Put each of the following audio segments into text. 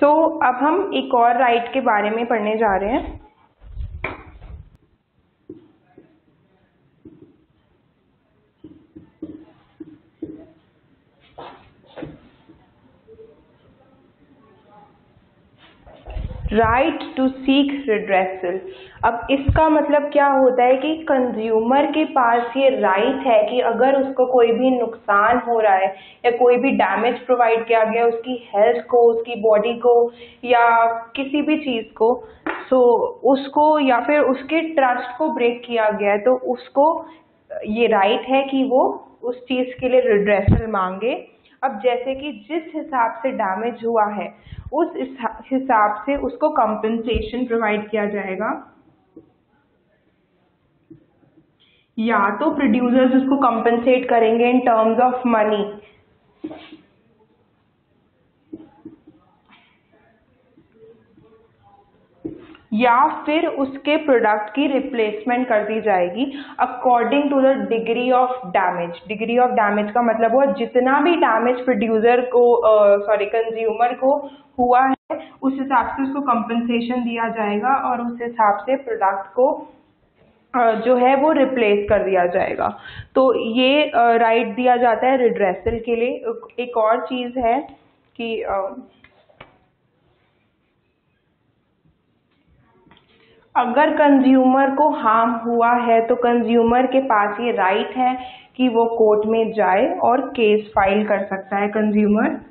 तो अब हम एक और राइट के बारे में पढ़ने जा रहे हैं। Right to seek redressal. अब इसका मतलब क्या होता है कि कंज्यूमर के पास ये राइट है कि अगर उसको कोई भी नुकसान हो रहा है या कोई भी डैमेज प्रोवाइड किया गया उसकी हेल्थ को, उसकी बॉडी को या किसी भी चीज़ को, सो उसको या फिर उसके ट्रस्ट को ब्रेक किया गया है, तो उसको ये राइट है कि वो उस चीज़ के लिए रिड्रेसल मांगे। अब जैसे कि जिस हिसाब से डैमेज हुआ है उस हिसाब से उसको कंपनसेशन प्रोवाइड किया जाएगा, या तो प्रोड्यूसर्स उसको कंपनसेट करेंगे इन टर्म्स ऑफ मनी, या फिर उसके प्रोडक्ट की रिप्लेसमेंट कर दी जाएगी according to the degree of damage. Degree of damage का मतलब हुआ जितना भी डैमेज प्रोड्यूसर को कंज्यूमर को हुआ है उस हिसाब से उसको कंपनसेशन दिया जाएगा और उस हिसाब से प्रोडक्ट को जो है वो रिप्लेस कर दिया जाएगा। तो ये राइट दिया जाता है रिड्रेसल के लिए। एक और चीज़ है कि अगर कंज्यूमर को हार्म हुआ है तो कंज्यूमर के पास ये राइट है कि वो कोर्ट में जाए और केस फाइल कर सकता है कंज्यूमर।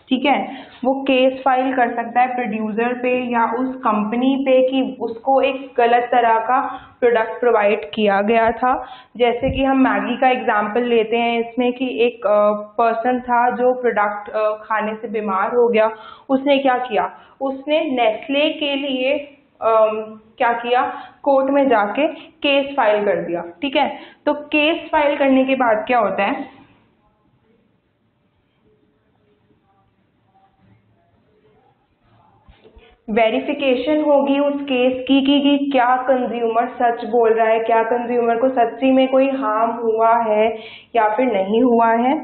ठीक है, वो केस फाइल कर सकता है प्रोड्यूसर पे या उस कंपनी पे कि उसको एक गलत तरह का प्रोडक्ट प्रोवाइड किया गया था। जैसे कि हम मैगी का एग्जांपल लेते हैं इसमें कि एक पर्सन था जो प्रोडक्ट खाने से बीमार हो गया। उसने क्या किया, उसने नेस्ले के लिए क्या किया, कोर्ट में जाके केस फाइल कर दिया। ठीक है, तो केस फाइल करने के बाद क्या होता है, वेरिफिकेशन होगी उस केस की कि क्या कंज्यूमर सच बोल रहा है, क्या कंज्यूमर को सच्ची में कोई हार्म हुआ है या फिर नहीं हुआ है।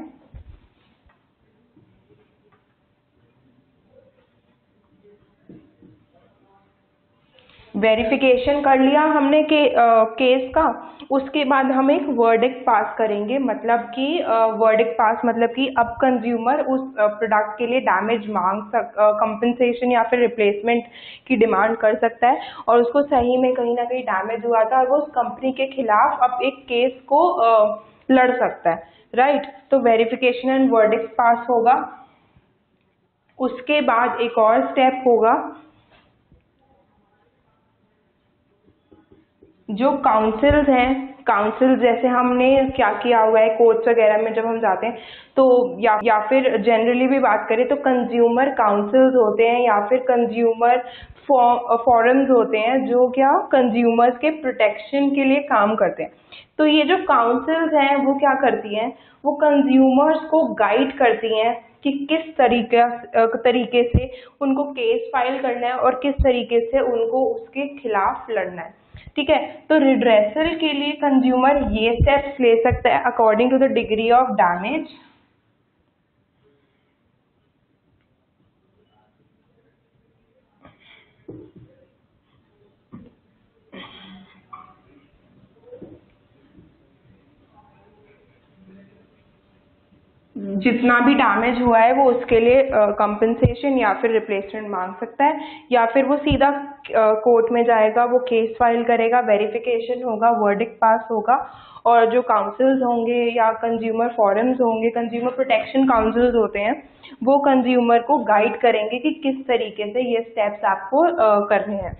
वेरिफिकेशन कर लिया हमने केस का, उसके बाद हम एक वर्डिक्ट पास करेंगे। मतलब कि वर्डिक्ट पास मतलब कि अब कंज्यूमर उस प्रोडक्ट के लिए डैमेज कंपनसेशन या फिर रिप्लेसमेंट की डिमांड कर सकता है और उसको सही में कहीं ना कहीं डैमेज हुआ था और वो उस कंपनी के खिलाफ अब एक केस को लड़ सकता है। राइट, तो वेरिफिकेशन एंड वर्डिक्ट पास होगा। उसके बाद एक और स्टेप होगा, जो काउंसिल्स हैं, काउंसिल जैसे हमने क्या किया हुआ है कोर्ट्स वगैरह में जब हम जाते हैं तो या फिर जनरली भी बात करें तो कंज्यूमर काउंसिल्स होते हैं या फिर कंज्यूमर फोरम्स होते हैं जो क्या कंज्यूमर्स के प्रोटेक्शन के लिए काम करते हैं। तो ये जो काउंसिल्स हैं वो क्या करती हैं, वो कंज्यूमर्स को गाइड करती हैं कि किस तरीके से उनको केस फाइल करना है और किस तरीके से उनको उसके खिलाफ लड़ना है। ठीक है, तो रिड्रेसल के लिए कंज्यूमर ये स्टेप्स ले सकता है according to the degree of damage. जितना भी डैमेज हुआ है वो उसके लिए कंपनसेशन या फिर रिप्लेसमेंट मांग सकता है, या फिर वो सीधा कोर्ट में जाएगा, वो केस फाइल करेगा, वेरिफिकेशन होगा, वर्डिक्ट पास होगा और जो काउंसिल्स होंगे या कंज्यूमर फोरम्स होंगे, कंज्यूमर प्रोटेक्शन काउंसिल्स होते हैं, वो कंज्यूमर को गाइड करेंगे कि किस तरीके से ये स्टेप्स आपको करने हैं।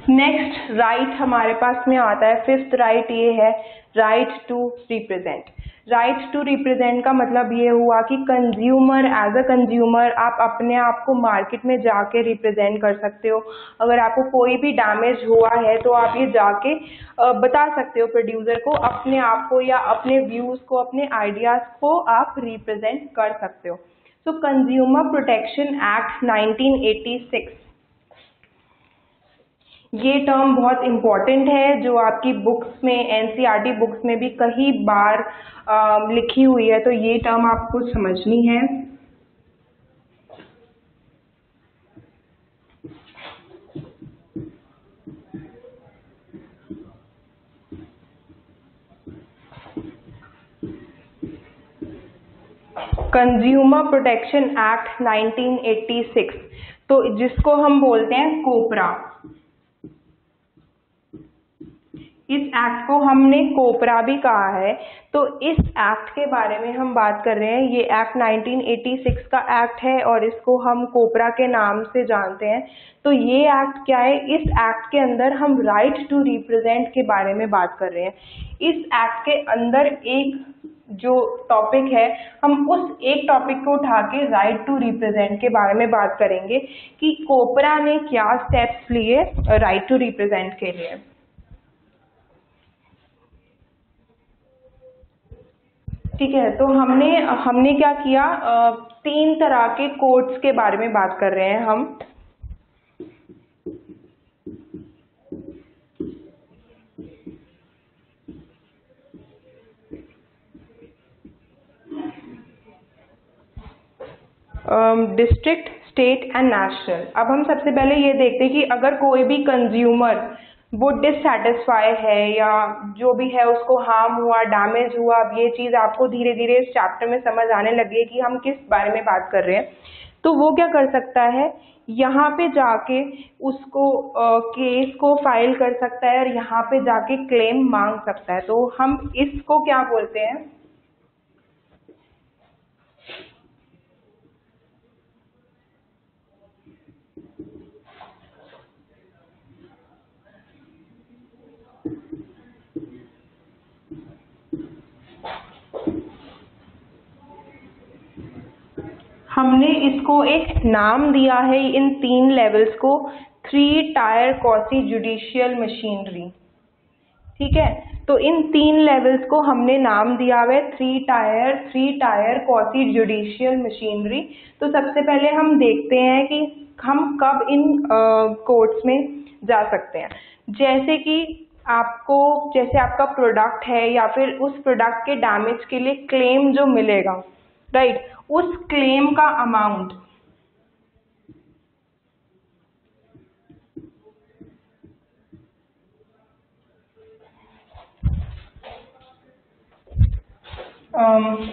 नेक्स्ट राइट हमारे पास में आता है, फिफ्थ राइट ये है right to represent. Right to represent का मतलब ये हुआ कि कंज्यूमर, एज अ कंज्यूमर आप अपने आप को मार्केट में जाके रिप्रेजेंट कर सकते हो। अगर आपको कोई भी डैमेज हुआ है तो आप ये जाके बता सकते हो प्रोड्यूसर को, अपने आप को या अपने व्यूज को, अपने आइडियाज को आप रिप्रेजेंट कर सकते हो। सो कंज्यूमर प्रोटेक्शन एक्ट 1986, ये टर्म बहुत इम्पॉर्टेंट है जो आपकी बुक्स में, एनसीईआरटी बुक्स में भी कई बार लिखी हुई है, तो ये टर्म आपको समझनी है। कंज्यूमर प्रोटेक्शन एक्ट 1986, तो जिसको हम बोलते हैं कोपरा, इस एक्ट को हमने कोपरा भी कहा है। तो इस एक्ट के बारे में हम बात कर रहे हैं। ये एक्ट 1986 का एक्ट है और इसको हम कोपरा के नाम से जानते हैं। तो ये एक्ट क्या है? इस एक्ट के अंदर हम राइट टू रिप्रेजेंट के बारे में बात कर रहे हैं। इस एक्ट के अंदर एक जो टॉपिक है, हम उस एक टॉपिक को उठा के राइट टू रिप्रेजेंट के बारे में बात करेंगे कि कोपरा ने क्या स्टेप्स लिए राइट टू रिप्रेजेंट के लिए। ठीक है, तो हमने क्या किया, 3 तरह के कोड्स के बारे में बात कर रहे हैं हम। District, state and national. अब हम सबसे पहले ये देखते हैं कि अगर कोई भी कंज्यूमर वो डिससेटिस्फाई है या जो भी है उसको हार्म हुआ, डैमेज हुआ, अब ये चीज़ आपको धीरे धीरे इस चैप्टर में समझ आने लगी है कि हम किस बारे में बात कर रहे हैं। तो वो क्या कर सकता है, यहाँ पे जाके उसको केस को फाइल कर सकता है और यहाँ पे जाके क्लेम मांग सकता है। तो हम इसको क्या बोलते हैं, हमने इसको एक नाम दिया है, इन 3 लेवल्स को, 3 टायर क्वासी जुडिशियल मशीनरी। ठीक है, तो इन 3 लेवल्स को हमने नाम दिया हुआ है 3 टायर क्वासी जुडिशियल मशीनरी। तो सबसे पहले हम देखते हैं कि हम कब इन कोर्ट्स में जा सकते हैं। जैसे कि जैसे आपका प्रोडक्ट है या फिर उस प्रोडक्ट के डैमेज के लिए क्लेम जो मिलेगा, राइट, उस क्लेम का amount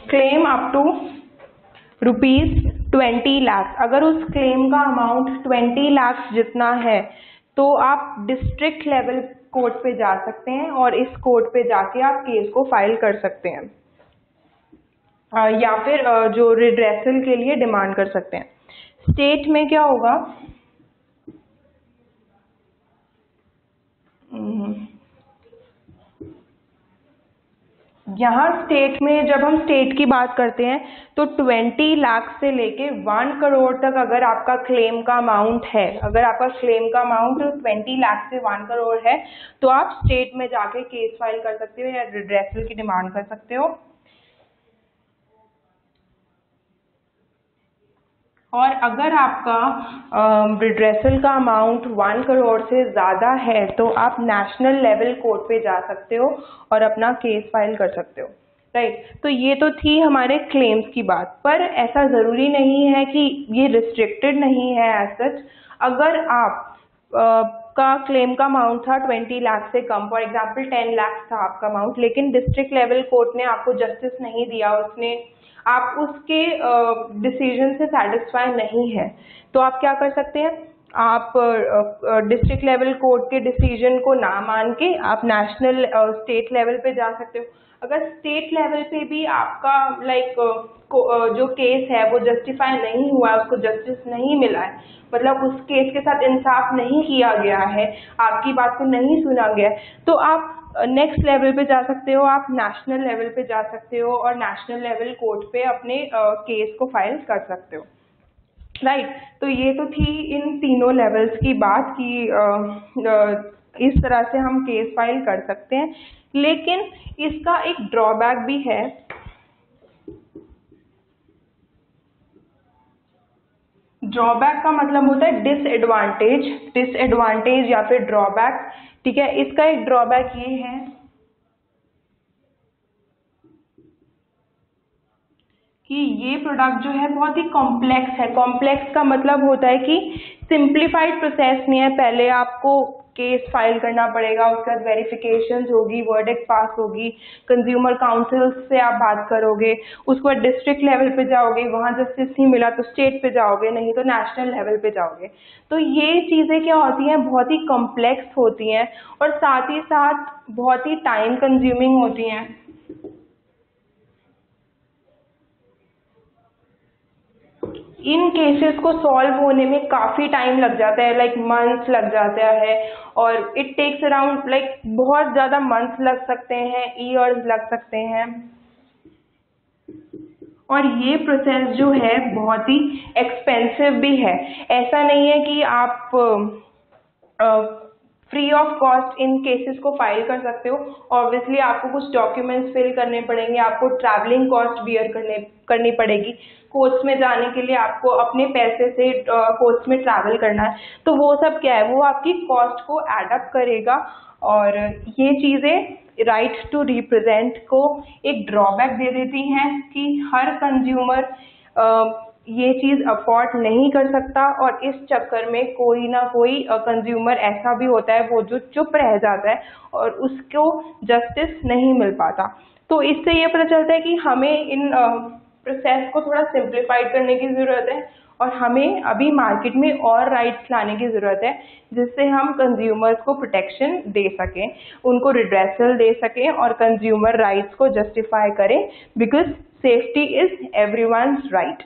claim up to ₹20 lakh. अगर उस क्लेम का अमाउंट 20 लाख जितना है तो आप डिस्ट्रिक्ट लेवल कोर्ट पे जा सकते हैं और इस कोर्ट पे जाके आप केस को फाइल कर सकते हैं, या फिर जो रिड्रेसल के लिए डिमांड कर सकते हैं। स्टेट में क्या होगा, यहाँ स्टेट में जब हम स्टेट की बात करते हैं तो 20 लाख से लेके 1 करोड़ तक अगर आपका क्लेम का अमाउंट है, अगर आपका क्लेम का अमाउंट 20 लाख से 1 करोड़ है तो आप स्टेट में जाके केस फाइल कर सकते हो या रिड्रेसल की डिमांड कर सकते हो। और अगर आपका रिड्रेसल का अमाउंट 1 करोड़ से ज़्यादा है तो आप नेशनल लेवल कोर्ट पे जा सकते हो और अपना केस फाइल कर सकते हो, राइट। तो ये तो थी हमारे क्लेम्स की बात, पर ऐसा ज़रूरी नहीं है कि ये रिस्ट्रिक्टेड नहीं है एज सच। अगर आप का क्लेम का अमाउंट था 20 लाख से कम, फॉर एग्जांपल 10 लाख था आपका अमाउंट, लेकिन डिस्ट्रिक्ट लेवल कोर्ट ने आपको जस्टिस नहीं दिया, आप उसके डिसीजन से सेटिस्फाई नहीं है, तो आप क्या कर सकते हैं, आप डिस्ट्रिक्ट लेवल कोर्ट के डिसीजन को ना मान के आप नेशनल स्टेट लेवल पे जा सकते हो। अगर स्टेट लेवल पे भी आपका जो केस है वो जस्टिफाई नहीं हुआ, उसको जस्टिस नहीं मिला है, मतलब उस केस के साथ इंसाफ नहीं किया गया है, आपकी बात को नहीं सुना गया है, तो आप नेक्स्ट लेवल पे जा सकते हो, आप नेशनल लेवल पे जा सकते हो और नेशनल लेवल कोर्ट पे अपने केस को फाइल कर सकते हो, राइट। तो ये तो थी इन तीनों लेवल्स की बात कि इस तरह से हम केस फाइल कर सकते हैं। लेकिन इसका एक ड्रॉबैक भी है। ड्रॉबैक का मतलब होता है डिसएडवांटेज, डिसएडवांटेज या फिर ड्रॉबैक, ठीक है। इसका एक ड्रॉबैक ये है कि ये प्रोडक्ट जो है बहुत ही कॉम्प्लेक्स है। कॉम्प्लेक्स का मतलब होता है कि सिंप्लीफाइड प्रोसेस नहीं है। पहले आपको केस फाइल करना पड़ेगा, उसके बाद वेरिफिकेशन होगी, वर्डिक्ट पास होगी, कंज्यूमर काउंसिल से आप बात करोगे, उसके बाद डिस्ट्रिक्ट लेवल पे जाओगे, वहाँ जस्टिस नहीं मिला तो स्टेट पे जाओगे, नहीं तो नेशनल लेवल पे जाओगे। तो ये चीज़ें क्या होती हैं, बहुत ही कॉम्प्लेक्स होती हैं और साथ ही साथ बहुत ही टाइम कंज्यूमिंग होती हैं। इन केसेस को सॉल्व होने में काफ़ी टाइम लग जाता है, लाइक मंथ्स लग जाता है, और इट टेक्स अराउंड लाइक बहुत ज़्यादा मंथ्स लग सकते हैं, ईयर्स लग सकते हैं। और ये प्रोसेस जो है बहुत ही एक्सपेंसिव भी है। ऐसा नहीं है कि आप free of cost in cases को फाइल कर सकते हो। ऑब्वियसली आपको कुछ डॉक्यूमेंट्स फिल करने पड़ेंगे, आपको ट्रैवलिंग कॉस्ट बियर करनी पड़ेगी। कोर्ट्स में जाने के लिए आपको अपने पैसे से कोर्ट्स में ट्रैवल करना है, तो वो सब क्या है, वो आपकी कॉस्ट को एड अप करेगा। और ये चीज़ें राइट टू रिप्रेजेंट को एक ड्रॉबैक दे देती हैं कि हर कंज्यूमर ये चीज़ अफोर्ड नहीं कर सकता, और इस चक्कर में कोई ना कोई कंज्यूमर ऐसा भी होता है वो जो चुप रह जाता है और उसको जस्टिस नहीं मिल पाता। तो इससे ये पता चलता है कि हमें इन प्रोसेस को थोड़ा सिंप्लीफाइड करने की ज़रूरत है, और हमें अभी मार्केट में और राइट्स लाने की ज़रूरत है जिससे हम कंज्यूमर्स को प्रोटेक्शन दे सकें, उनको रिड्रेसल दे सकें और कंज्यूमर राइट्स को जस्टिफाई करें, because safety is everyone's right.